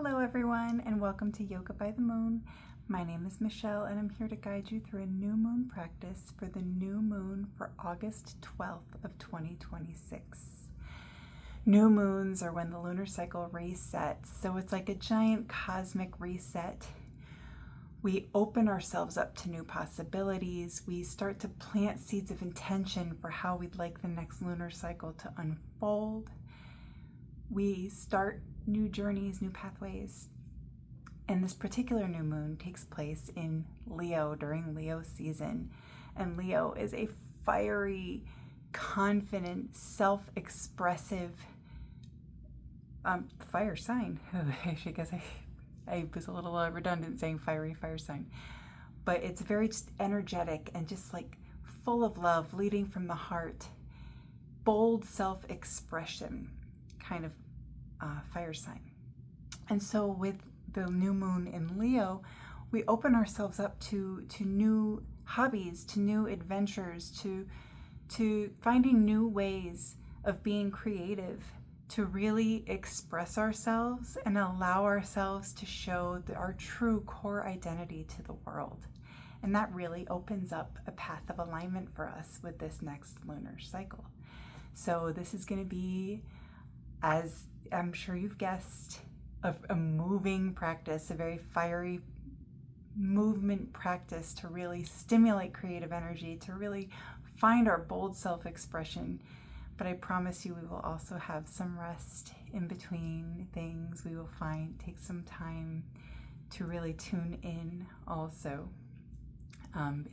Hello everyone and welcome to Yoga by the Moon. My name is Michelle and I'm here to guide you through a new moon practice for the new moon for August 12th of 2026. New moons are when the lunar cycle resets, so it's like a giant cosmic reset. We open ourselves up to new possibilities. We start to plant seeds of intention for how we'd like the next lunar cycle to unfold. We start new journeys, new pathways. And this particular new moon takes place in Leo during Leo season. And Leo is a fiery, confident, self-expressive fire sign. I guess I was a little redundant saying fiery fire sign. But it's very just energetic and just like full of love, leading from the heart. Bold self-expression kind of fire sign. And so with the new moon in Leo, we open ourselves up to new hobbies, to new adventures, to finding new ways of being creative, to really express ourselves and allow ourselves to show our true core identity to the world. And that really opens up a path of alignment for us with this next lunar cycle. So this is going to be, as I'm sure you've guessed, a moving practice, a very fiery movement practice to really stimulate creative energy, to really find our bold self-expression. But I promise you we will also have some rest in between things. We will take some time to really tune in also.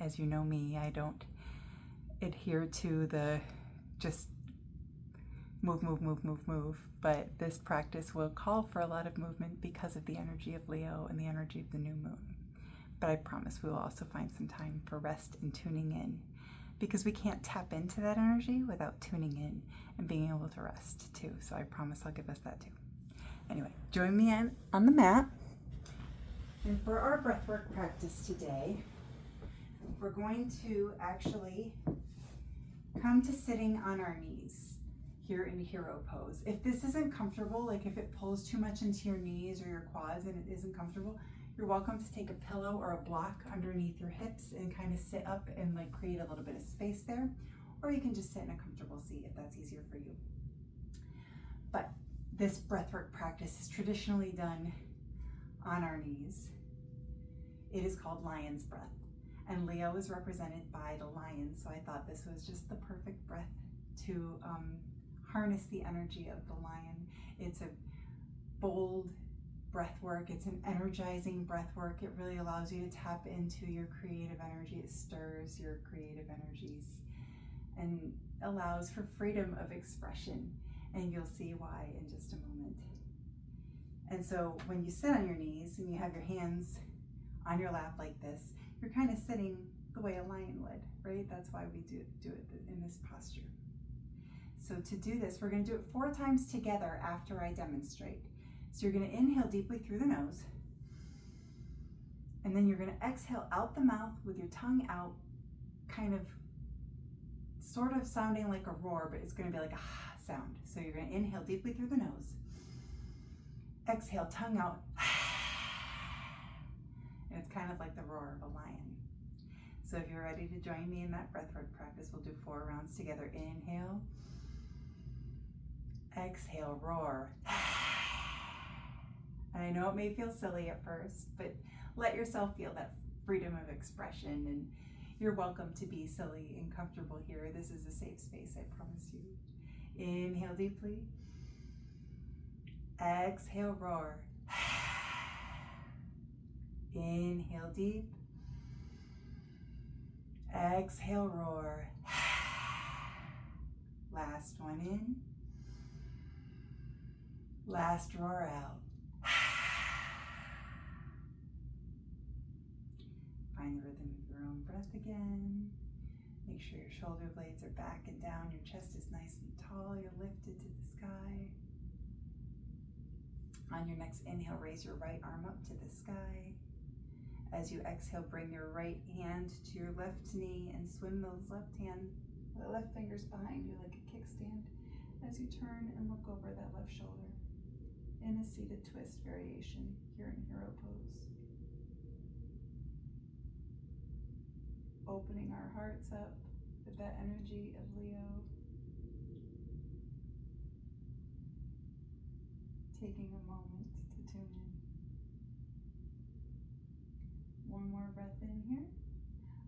As you know me, I don't adhere to the just move, but this practice will call for a lot of movement because of the energy of Leo and the energy of the new moon. But I promise we will also find some time for rest and tuning in, because we can't tap into that energy without tuning in and being able to rest too. So I promise I'll give us that too. Anyway, join me on the mat. And for our breathwork practice today, we're going to actually come to sitting on our knees here in hero pose. If this isn't comfortable, like if it pulls too much into your knees or your quads and it isn't comfortable, you're welcome to take a pillow or a block underneath your hips and kind of sit up and like create a little bit of space there. Or you can just sit in a comfortable seat if that's easier for you. But this breathwork practice is traditionally done on our knees. It is called lion's breath. And Leo is represented by the lion, so I thought this was just the perfect breath to harness the energy of the lion. It's a bold breath work. It's an energizing breath work. It really allows you to tap into your creative energy. It stirs your creative energies and allows for freedom of expression. And you'll see why in just a moment. And so when you sit on your knees and you have your hands on your lap like this, you're kind of sitting the way a lion would, right? That's why we do it in this posture. So to do this, we're going to do it 4 times together after I demonstrate. So you're going to inhale deeply through the nose, and then you're going to exhale out the mouth with your tongue out, kind of sort of sounding like a roar, but it's going to be like a ha sound. So you're going to inhale deeply through the nose, exhale, tongue out, and it's kind of like the roar of a lion. So if you're ready to join me in that breathwork practice, we'll do 4 rounds together. Inhale, exhale, roar. And I know it may feel silly at first, but let yourself feel that freedom of expression, and you're welcome to be silly and comfortable here. This is a safe space, I promise you. Inhale deeply. Exhale, roar. Inhale deep. Exhale, roar. Last one in. Last roar out. Find the rhythm of your own breath again. Make sure your shoulder blades are back and down. Your chest is nice and tall. You're lifted to the sky. On your next inhale, raise your right arm up to the sky. As you exhale, bring your right hand to your left knee and swing those left fingers behind you like a kickstand as you turn and look over that left shoulder. in a seated twist variation here in hero pose. Opening our hearts up with that energy of Leo. Taking a moment to tune in. One more breath in here.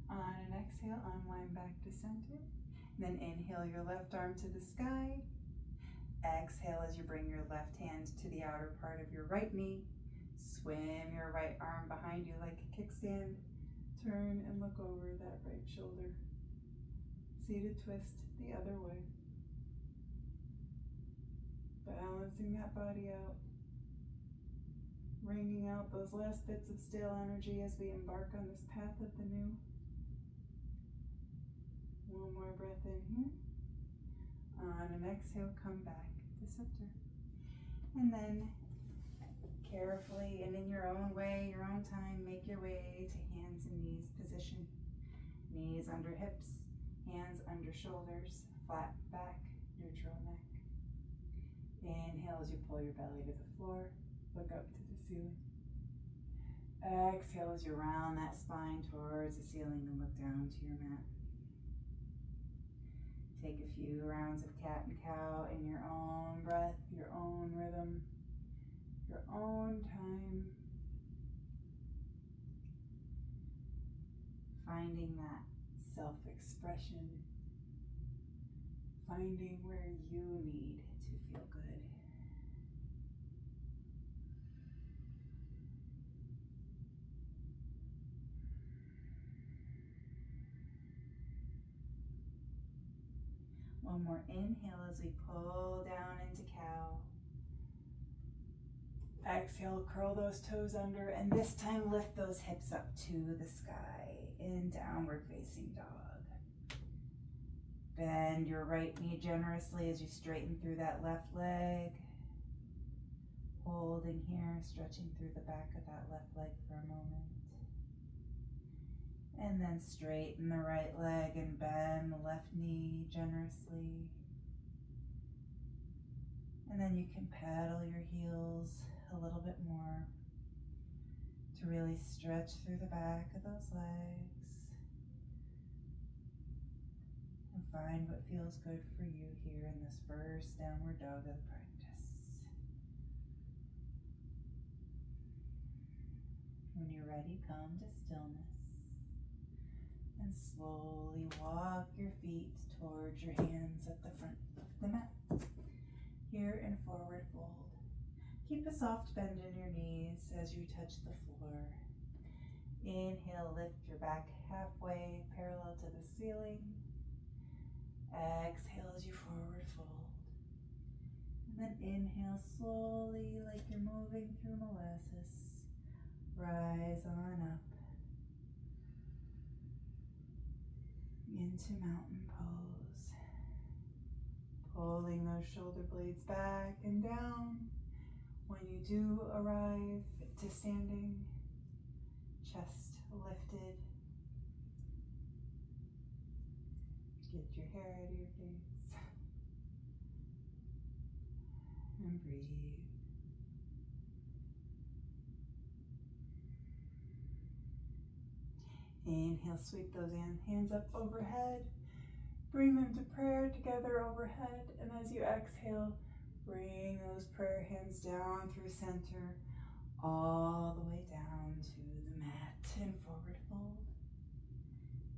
On an exhale, unwind back to center. Then inhale your left arm to the sky. Exhale as you bring your left hand to the outer part of your right knee. Swim your right arm behind you like a kickstand. Turn and look over that right shoulder. Seated twist the other way. Balancing that body out. Wringing out those last bits of stale energy as we embark on this path of the new. One more breath in here. On an exhale, come back to center. And then carefully and in your own way, your own time, make your way to hands and knees position. Knees under hips, hands under shoulders, flat back, neutral neck. Inhale as you pull your belly to the floor, look up to the ceiling. Exhale as you round that spine towards the ceiling and look down to your mat. Take a few rounds of cat and cow in your own breath, your own rhythm, your own time. Finding that self-expression. Finding where you need to feel good. One more inhale as we pull down into cow. Exhale, curl those toes under, and this time lift those hips up to the sky in downward facing dog. Bend your right knee generously as you straighten through that left leg. Holding here, stretching through the back of that left leg for a moment. And then straighten the right leg and bend the left knee generously. And then you can pedal your heels a little bit more to really stretch through the back of those legs. And find what feels good for you here in this first downward dog of the practice. When you're ready, come to stillness. And slowly walk your feet towards your hands at the front of the mat. Here in forward fold. Keep a soft bend in your knees as you touch the floor. Inhale, lift your back halfway parallel to the ceiling. Exhale as you forward fold. And then inhale slowly like you're moving through molasses. Rise on up. Into mountain pose. Pulling those shoulder blades back and down. When you do arrive to standing, chest lifted. Get your hair out of your face. And breathe. Inhale, sweep those hands up overhead. Bring them to prayer together overhead. And as you exhale, bring those prayer hands down through center, all the way down to the mat and forward fold.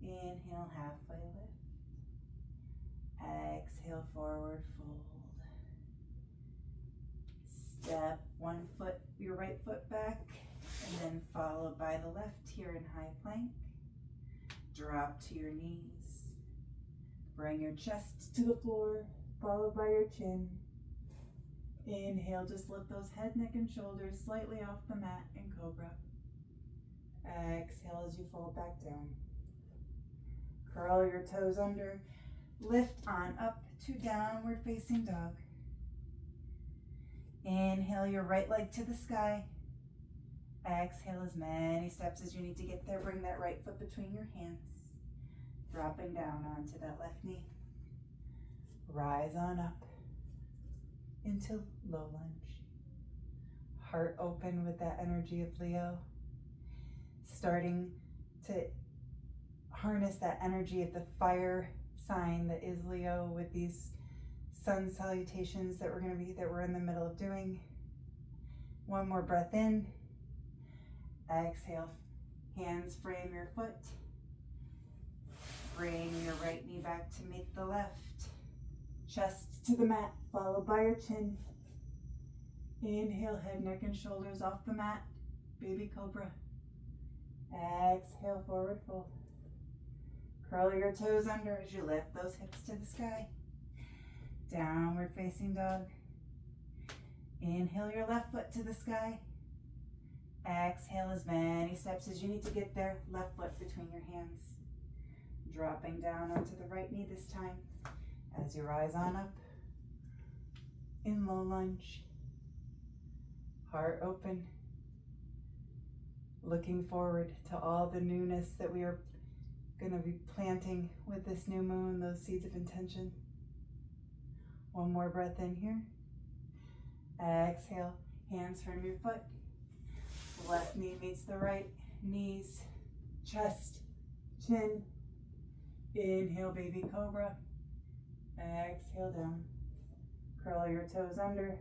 Inhale, halfway lift. Exhale, forward fold. Step one foot, your right foot back, and then followed by the left here in high plank. Drop to your knees. Bring your chest to the floor, followed by your chin. Inhale, just lift those head, neck, and shoulders slightly off the mat in cobra. Exhale as you fold back down. Curl your toes under. Lift on up to downward facing dog. Inhale your right leg to the sky. Exhale as many steps as you need to get there. Bring that right foot between your hands. Dropping down onto that left knee. Rise on up into low lunge. Heart open with that energy of Leo. Starting to harness that energy of the fire sign that is Leo with these sun salutations that we're in the middle of doing. One more breath in. Exhale. Hands frame your foot. Bring your right knee back to meet the left. Chest to the mat, followed by your chin. Inhale, head, neck, and shoulders off the mat. Baby cobra. Exhale, forward fold. Curl your toes under as you lift those hips to the sky. Downward facing dog. Inhale your left foot to the sky. Exhale as many steps as you need to get there. Left foot between your hands. Dropping down onto the right knee this time as you rise on up in low lunge. Heart open. Looking forward to all the newness that we are going to be planting with this new moon, those seeds of intention. One more breath in here. Exhale, hands from your foot. Left knee meets the right, knees, chest, chin. Inhale, baby cobra. Exhale down. Curl your toes under.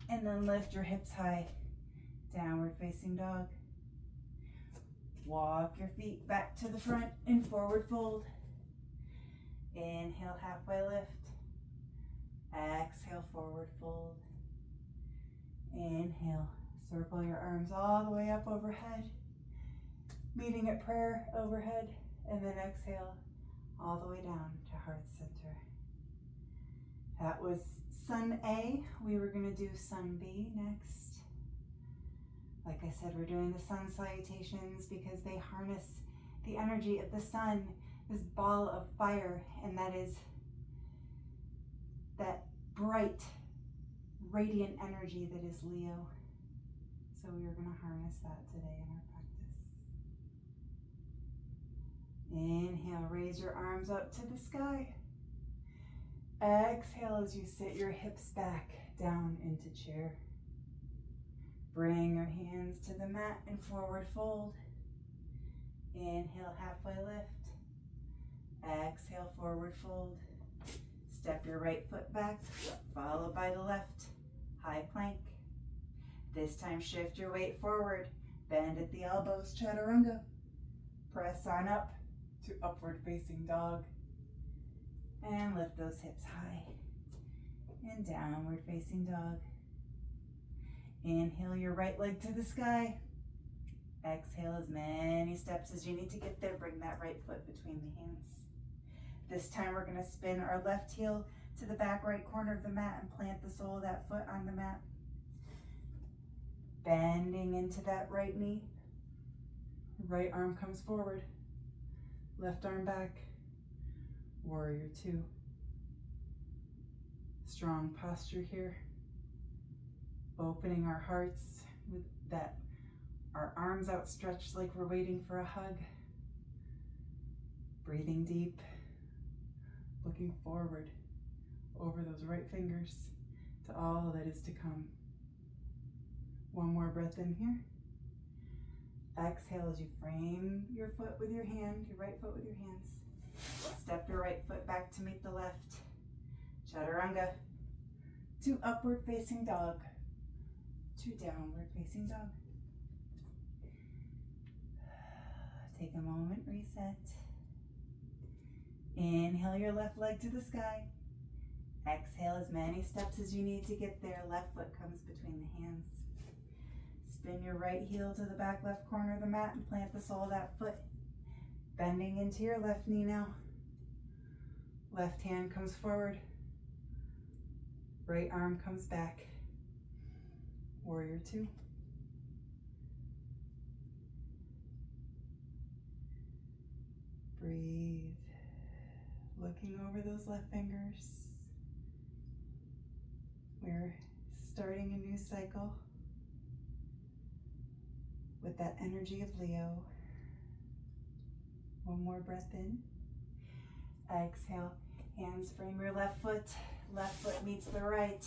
And then lift your hips high. Downward facing dog. Walk your feet back to the front in forward fold. Inhale, halfway lift. Exhale, forward fold. Inhale, circle your arms all the way up overhead. Meeting at prayer overhead. And then exhale all the way down to heart center. That was Sun A. We were going to do Sun B next. Like I said, we're doing the sun salutations because they harness the energy of the sun, this ball of fire, and that is that bright, radiant energy that is Leo. So we are going to harness that today in our practice. Inhale, raise your arms up to the sky. Exhale as you sit your hips back down into chair. Bring your hands to the mat and forward fold. Inhale, halfway lift. Exhale, forward fold. Step your right foot back, followed by the left. High plank. This time shift your weight forward. Bend at the elbows, chaturanga. Press on up to upward facing dog. And lift those hips high. And downward facing dog. Inhale your right leg to the sky. Exhale as many steps as you need to get there. Bring that right foot between the hands. This time we're going to spin our left heel to the back right corner of the mat and plant the sole of that foot on the mat. Bending into that right knee. Right arm comes forward. Left arm back. Warrior two. Strong posture here. Opening our hearts with that, our arms outstretched like we're waiting for a hug. Breathing deep. Looking forward over those right fingers to all that is to come. One more breath in here. Exhale as you frame your foot with your hand, your right foot with your hands. Step your right foot back to meet the left. Chaturanga. To upward facing dog. To downward facing dog. Take a moment, reset. Inhale your left leg to the sky. Exhale as many steps as you need to get there. Left foot comes between the hands. Spin your right heel to the back left corner of the mat and plant the sole of that foot. Bending into your left knee now. Left hand comes forward. Right arm comes back. Warrior two. Breathe. Looking over those left fingers. We're starting a new cycle with that energy of Leo. One more breath in. Exhale. Hands frame your left foot. Left foot meets the right.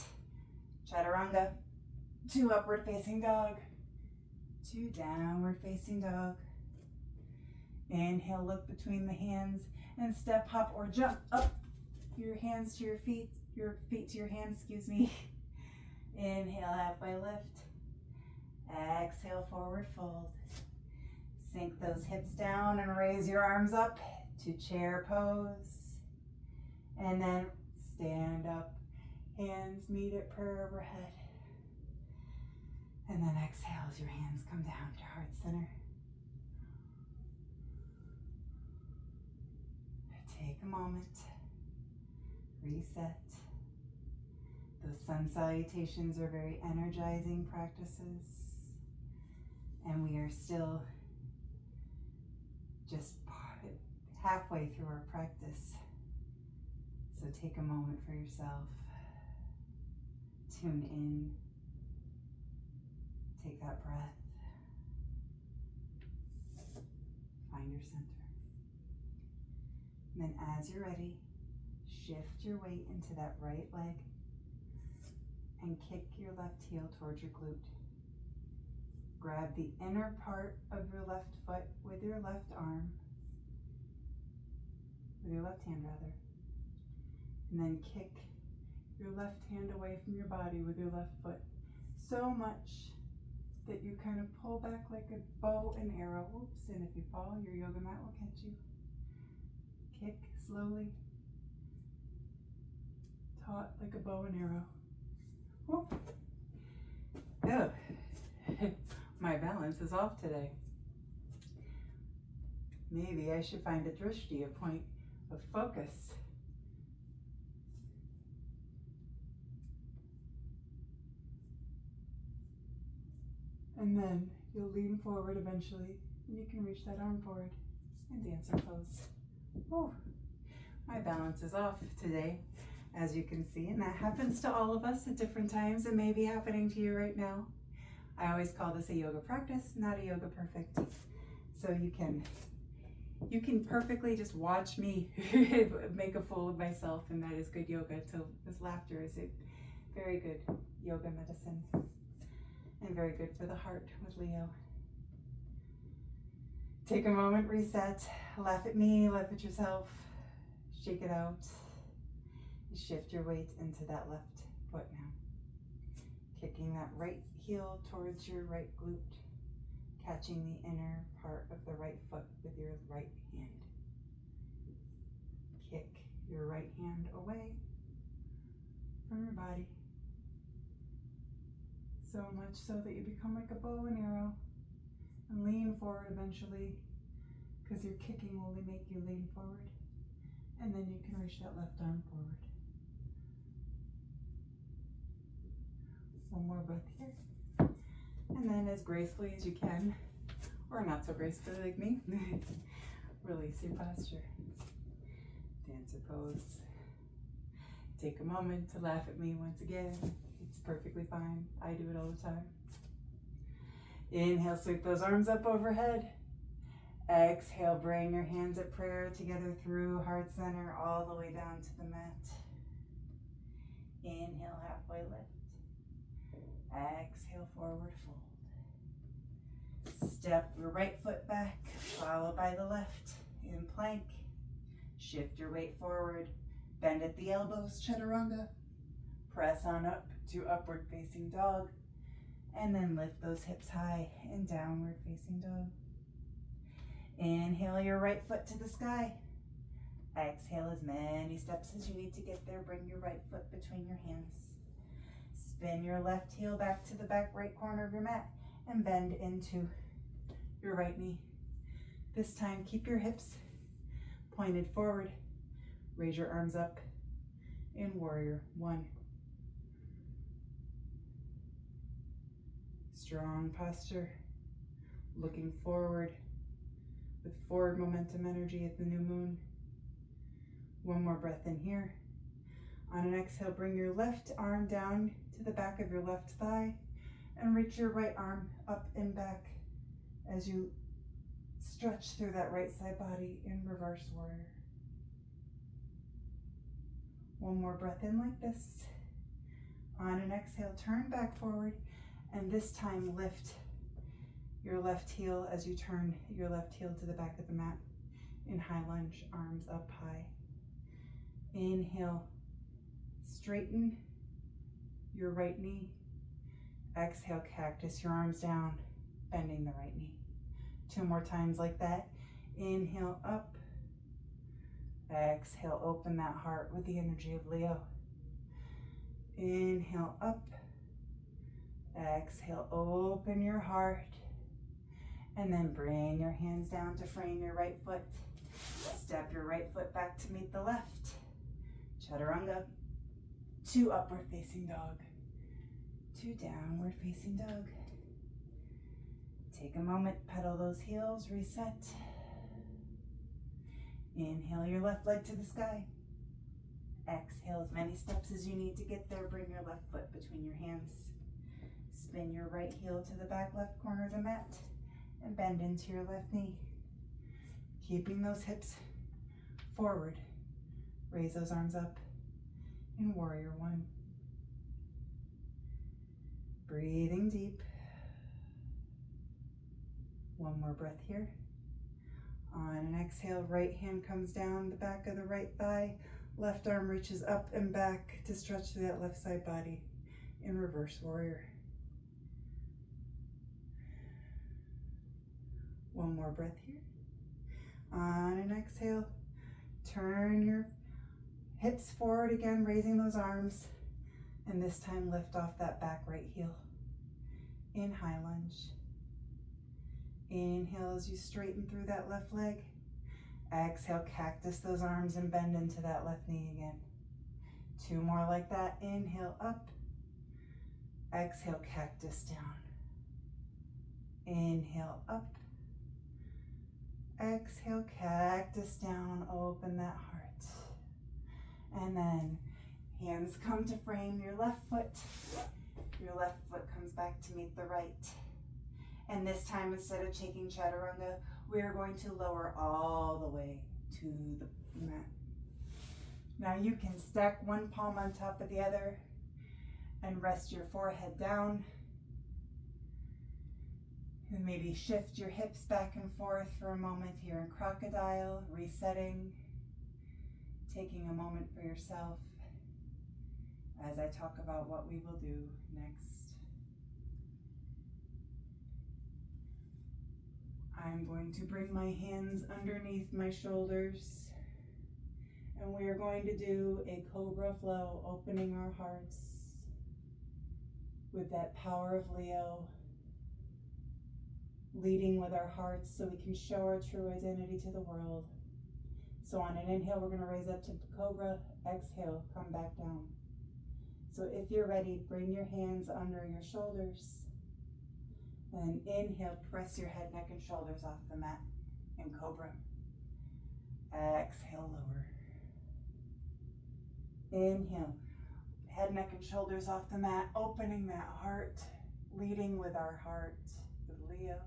Chaturanga. to upward facing dog, to downward facing dog. Inhale, look between the hands and step, hop, or jump up. Your hands to your feet to your hands, excuse me. Inhale, halfway lift. Exhale, forward fold. Sink those hips down and raise your arms up to chair pose. And then stand up, hands meet at prayer overhead. And then exhale as your hands come down to heart center. Take a moment, reset. Those sun salutations are very energizing practices, and we are still just halfway through our practice. So take a moment for yourself, tune in, take that breath, find your center. And then as you're ready, shift your weight into that right leg and kick your left heel towards your glute. Grab the inner part of your left foot with your left arm, with your left hand rather, and then kick your left hand away from your body with your left foot so much that you kind of pull back like a bow and arrow. Oops, and if you fall, your yoga mat will catch you. Kick slowly, taut like a bow and arrow. Whoop. Oh, my balance is off today. Maybe I should find a drishti, a point of focus. And then you'll lean forward eventually, and you can reach that arm forward and dancer pose. Whew. My balance is off today, as you can see, and that happens to all of us at different times. It may be happening to you right now. I always call this a yoga practice, not a yoga perfect. So you can perfectly just watch me make a fool of myself, and that is good yoga. So this laughter is a very good yoga medicine and very good for the heart with Leo. Take a moment, reset, laugh at me, laugh at yourself, shake it out. Shift your weight into that left foot now. Kicking that right heel towards your right glute, catching the inner part of the right foot with your right hand. Kick your right hand away from your body, so much so that you become like a bow and arrow, and lean forward eventually, because your kicking will only make you lean forward, and then you can reach that left arm forward. One more breath here, and then as gracefully as you can, or not so gracefully like me, release your posture. Dancer pose. Take a moment to laugh at me once again. It's perfectly fine. I do it all the time. Inhale, sweep those arms up overhead. Exhale, bring your hands at prayer together through heart center all the way down to the mat. Inhale, halfway lift. Exhale, forward fold. Step your right foot back, followed by the left in plank. Shift your weight forward. Bend at the elbows, chaturanga. Press on up to upward facing dog. And then lift those hips high in downward facing dog. Inhale your right foot to the sky. Exhale as many steps as you need to get there. Bring your right foot between your hands. Spin your left heel back to the back right corner of your mat and bend into your right knee. This time, keep your hips pointed forward. Raise your arms up in warrior one. Strong posture, looking forward with forward momentum energy at the new moon. One more breath in here. On an exhale, bring your left arm down to the back of your left thigh and reach your right arm up and back as you stretch through that right side body in reverse warrior. One more breath in like this. On an exhale, turn back forward And this time lift your left heel as you turn your left heel to the back of the mat in high lunge, arms up high. Inhale, straighten your right knee. Exhale, cactus, your arms down, bending the right knee. 2 more times like that. Inhale, up. Exhale, open that heart with the energy of Leo. Inhale, up. Exhale, open your heart. And then bring your hands down to frame your right foot. Step your right foot back to meet the left. Chaturanga. 2 upward facing dog. 2 downward facing dog. Take a moment, pedal those heels, reset. Inhale your left leg to the sky. Exhale as many steps as you need to get there. Bring your left foot between your hands. Spin your right heel to the back left corner of the mat and bend into your left knee. Keeping those hips forward. Raise those arms up in warrior 1. Breathing deep. 1 more breath here. On an exhale, right hand comes down the back of the right thigh. Left arm reaches up and back to stretch through that left side body in reverse warrior. 1 more breath here. On an exhale, turn your hips forward again, raising those arms. And this time lift off that back right heel. In high lunge. Inhale as you straighten through that left leg. Exhale, cactus those arms and bend into that left knee again. 2 more like that. Inhale, up. Exhale, cactus down. Inhale, up. Exhale, cactus down. Open that heart. And then hands come to frame your left foot. Your left foot comes back to meet the right. And this time, instead of taking chaturanga, we are going to lower all the way to the mat. Now you can stack one palm on top of the other and rest your forehead down. And maybe shift your hips back and forth for a moment here in crocodile, resetting, taking a moment for yourself as I talk about what we will do next. I'm going to bring my hands underneath my shoulders, and we are going to do a cobra flow, opening our hearts with that power of Leo, leading with our hearts so we can show our true identity to the world. So on an inhale, we're going to raise up to cobra. Exhale, come back down. So if you're ready, bring your hands under your shoulders. And inhale, press your head, neck, and shoulders off the mat in cobra. Exhale, lower. Inhale, head, neck, and shoulders off the mat, opening that heart, leading with our heart with Leo.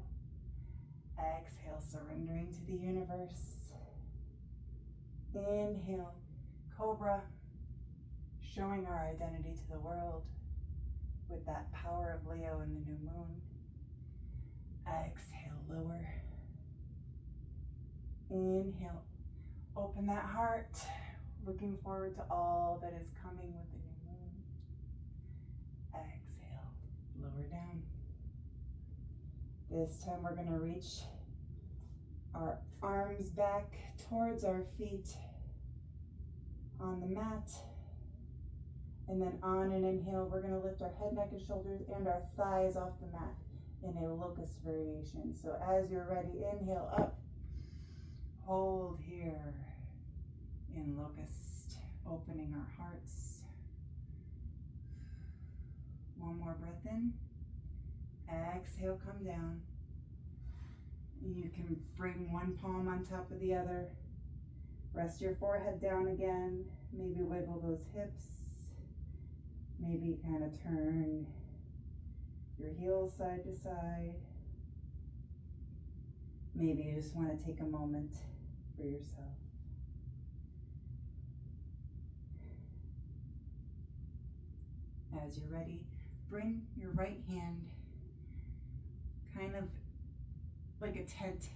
Exhale, surrendering to the universe. Inhale, cobra, showing our identity to the world with that power of Leo in the new moon. Exhale, lower. Inhale, open that heart, looking forward to all that is coming with the new moon. Exhale, lower down. This time we're going to reach our arms back towards our feet on the mat. And then on an inhale, we're going to lift our head, neck, and shoulders and our thighs off the mat in a locust variation. So as you're ready, inhale up, hold here in locust, opening our hearts. 1 more breath in. Exhale, come down. You can bring one palm on top of the other. Rest your forehead down again. Maybe wiggle those hips. Maybe kind of turn your heels side to side. Maybe you just want to take a moment for yourself. As you're ready, bring your right hand like a tent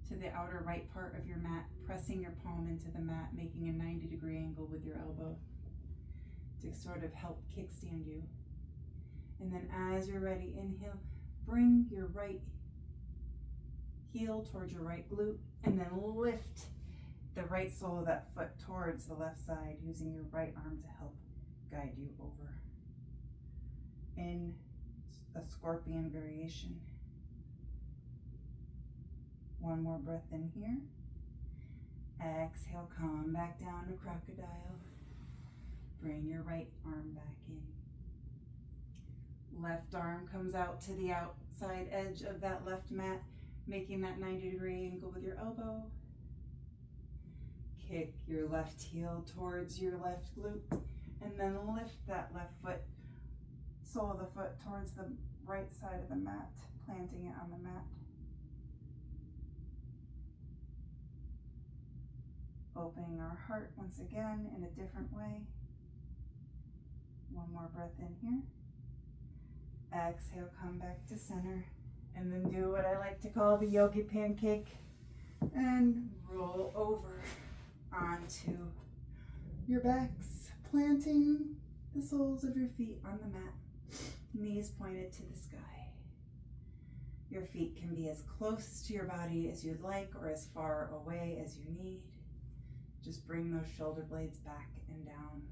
to the outer right part of your mat, pressing your palm into the mat, making a 90-degree angle with your elbow to sort of help kickstand you. And then as you're ready, inhale, bring your right heel towards your right glute, and then lift the right sole of that foot towards the left side, using your right arm to help guide you over. In a scorpion variation. One more breath in here. Exhale, come back down to crocodile. Bring your right arm back in. Left arm comes out to the outside edge of that left mat, making that 90-degree angle with your elbow. Kick your left heel towards your left glute, and then lift that left foot, sole of the foot towards the right side of the mat, planting it on the mat. Opening our heart once again in a different way. One more breath in here. Exhale, come back to center, and then do what I like to call the yogi pancake and roll over onto your backs, planting the soles of your feet on the mat, knees pointed to the sky. Your feet can be as close to your body as you'd like or as far away as you need. Just bring those shoulder blades back and down.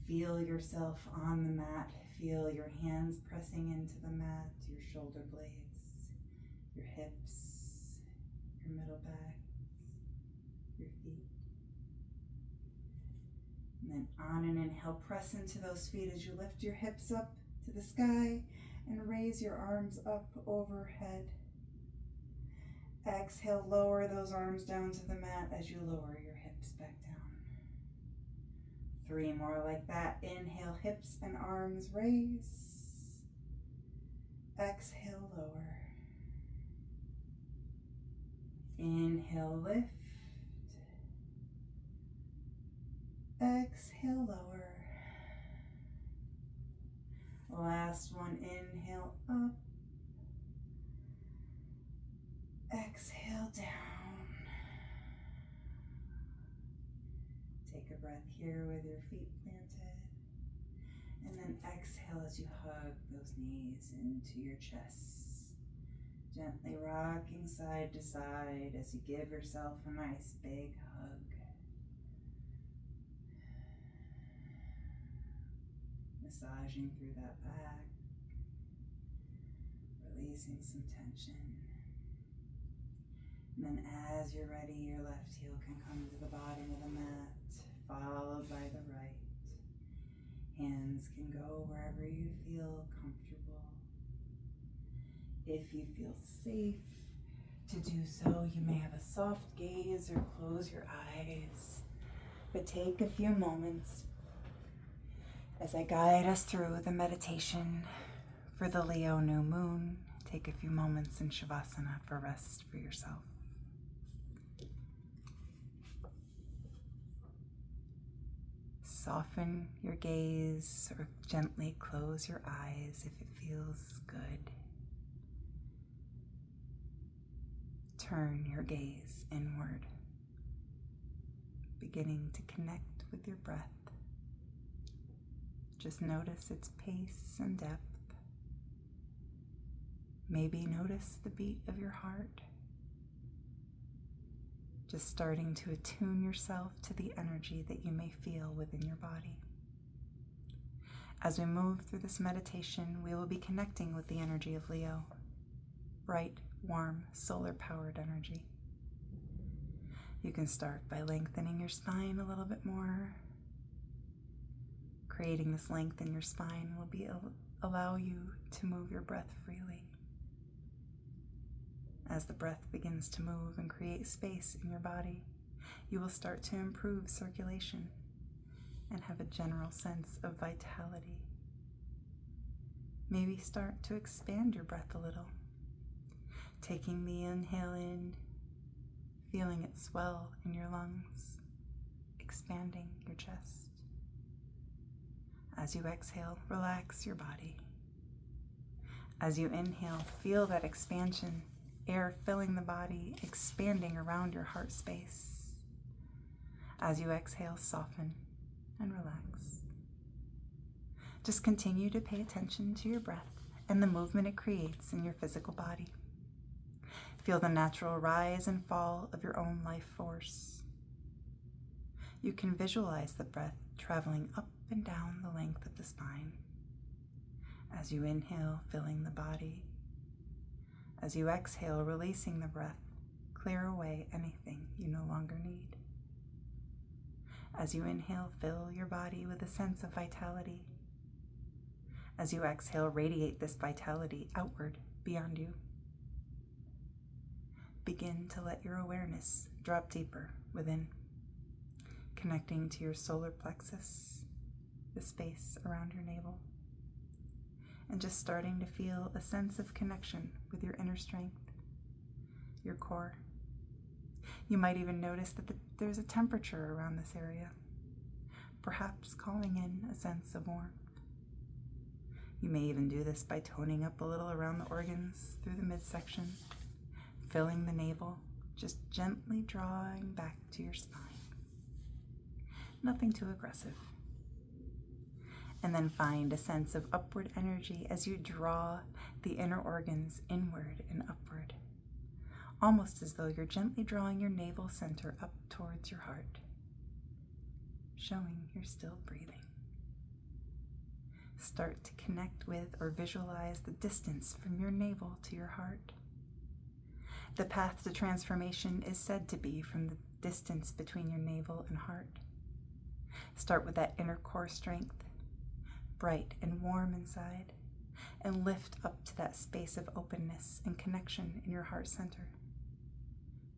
Feel yourself on the mat. Feel your hands pressing into the mat, your shoulder blades, your hips, your middle back, your feet. And then on an inhale, press into those feet as you lift your hips up to the sky and raise your arms up overhead. Exhale, lower those arms down to the mat as you lower your hips back down. 3 more like that. Inhale, hips and arms raise. Exhale, lower. Inhale, lift. Exhale, lower. Last one, inhale up. Exhale down. Take a breath here with your feet planted. And then exhale as you hug those knees into your chest. Gently rocking side to side as you give yourself a nice big hug. Massaging through that back. Releasing some tension. And then as you're ready, your left heel can come to the bottom of the mat, followed by the right. Hands can go wherever you feel comfortable. If you feel safe to do so, you may have a soft gaze or close your eyes. But take a few moments as I guide us through the meditation for the Leo new moon. Take a few moments in Shavasana for rest for yourself. Soften your gaze or gently close your eyes if it feels good. Turn your gaze inward, beginning to connect with your breath. Just notice its pace and depth. Maybe notice the beat of your heart. Just starting to attune yourself to the energy that you may feel within your body. As we move through this meditation, we will be connecting with the energy of Leo. Bright, warm, solar-powered energy. You can start by lengthening your spine a little bit more. Creating this length in your spine will allow you to move your breath freely. As the breath begins to move and create space in your body, you will start to improve circulation and have a general sense of vitality. Maybe start to expand your breath a little, taking the inhale in, feeling it swell in your lungs, expanding your chest. As you exhale, relax your body. As you inhale, feel that expansion, air filling the body, expanding around your heart space. As you exhale, soften and relax. Just continue to pay attention to your breath and the movement it creates in your physical body. Feel the natural rise and fall of your own life force. You can visualize the breath traveling up and down the length of the spine. As you inhale, filling the body. As you exhale, releasing the breath, clear away anything you no longer need. As you inhale, fill your body with a sense of vitality. As you exhale, radiate this vitality outward beyond you. Begin to let your awareness drop deeper within, connecting to your solar plexus, the space around your navel, and just starting to feel a sense of connection with your inner strength, your core. You might even notice that there's a temperature around this area, perhaps calling in a sense of warmth. You may even do this by toning up a little around the organs through the midsection, filling the navel, just gently drawing back to your spine. Nothing too aggressive. And then find a sense of upward energy as you draw the inner organs inward and upward, almost as though you're gently drawing your navel center up towards your heart, showing you're still breathing. Start to connect with or visualize the distance from your navel to your heart. The path to transformation is said to be from the distance between your navel and heart. Start with that inner core strength, bright and warm inside, and lift up to that space of openness and connection in your heart center,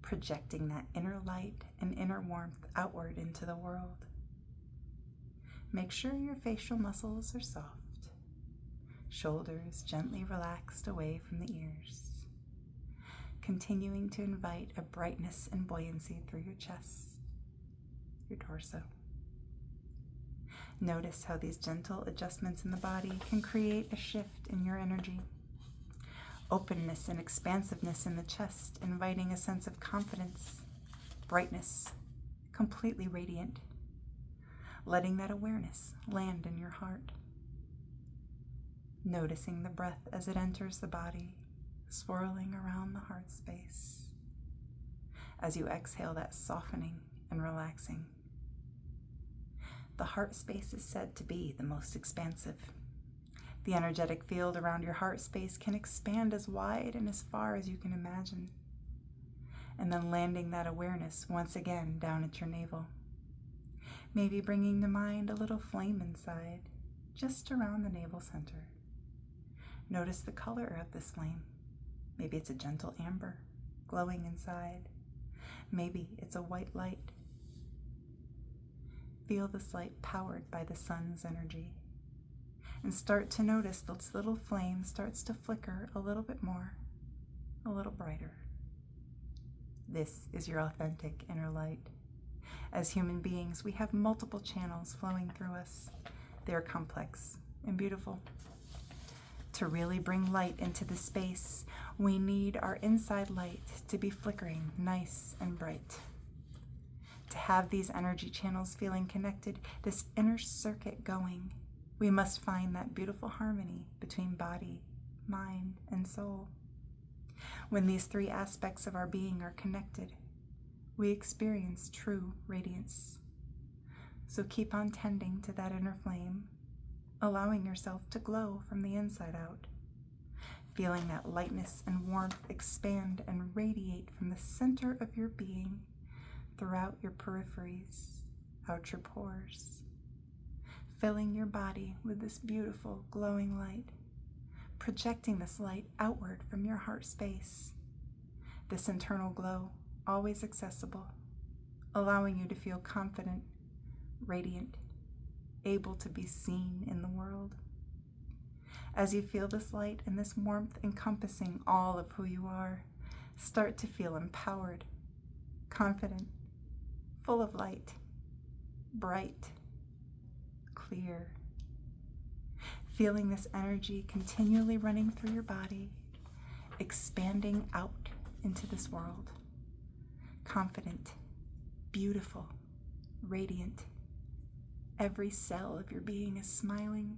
projecting that inner light and inner warmth outward into the world. Make sure your facial muscles are soft, shoulders gently relaxed away from the ears, continuing to invite a brightness and buoyancy through your chest, your torso. Notice how these gentle adjustments in the body can create a shift in your energy. Openness and expansiveness in the chest, inviting a sense of confidence, brightness, completely radiant. Letting that awareness land in your heart. Noticing the breath as it enters the body, swirling around the heart space. As you exhale, that softening and relaxing. The heart space is said to be the most expansive. The energetic field around your heart space can expand as wide and as far as you can imagine. And then landing that awareness once again down at your navel. Maybe bringing to mind a little flame inside, just around the navel center. Notice the color of this flame. Maybe it's a gentle amber, glowing inside. Maybe it's a white light. Feel this light powered by the sun's energy. And start to notice this little flame starts to flicker a little bit more, a little brighter. This is your authentic inner light. As human beings, we have multiple channels flowing through us. They are complex and beautiful. To really bring light into the space, we need our inside light to be flickering nice and bright. To have these energy channels feeling connected, this inner circuit going, we must find that beautiful harmony between body, mind, and soul. When these three aspects of our being are connected, we experience true radiance. So keep on tending to that inner flame, allowing yourself to glow from the inside out, feeling that lightness and warmth expand and radiate from the center of your being throughout your peripheries, out your pores, filling your body with this beautiful glowing light, projecting this light outward from your heart space. This internal glow, always accessible, allowing you to feel confident, radiant, able to be seen in the world. As you feel this light and this warmth encompassing all of who you are, start to feel empowered, confident, full of light, bright, clear. Feeling this energy continually running through your body, expanding out into this world. Confident, beautiful, radiant. Every cell of your being is smiling,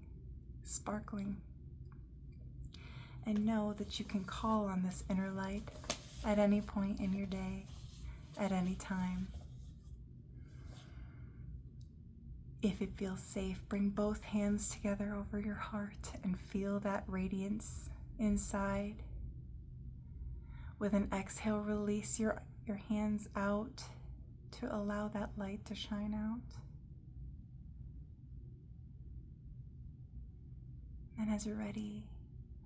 sparkling. And know that you can call on this inner light at any point in your day, at any time. If it feels safe, bring both hands together over your heart and feel that radiance inside. With an exhale, release your hands out to allow that light to shine out. And as you're ready,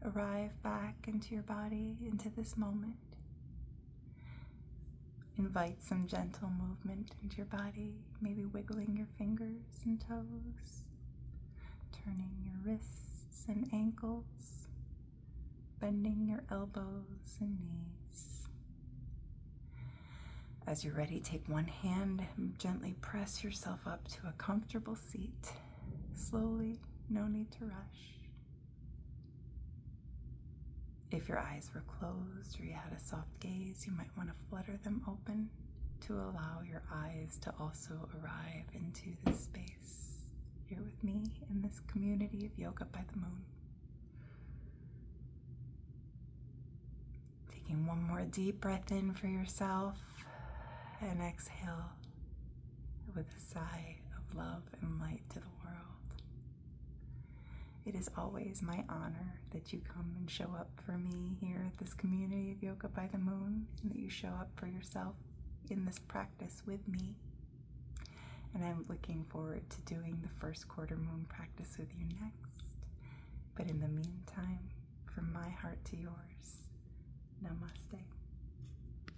arrive back into your body, into this moment. Invite some gentle movement into your body, maybe wiggling your fingers and toes, turning your wrists and ankles, bending your elbows and knees. As you're ready, take one hand and gently press yourself up to a comfortable seat. Slowly, no need to rush. If your eyes were closed or you had a soft gaze, you might want to flutter them open to allow your eyes to also arrive into this space here with me in this community of Yoga by the Moon. Taking one more deep breath in for yourself and exhale with a sigh of love and light to the world. It is always my honor that you come and show up for me here at this community of Yoga by the Moon, and that you show up for yourself in this practice with me. And I'm looking forward to doing the first quarter moon practice with you next. But in the meantime, from my heart to yours, namaste.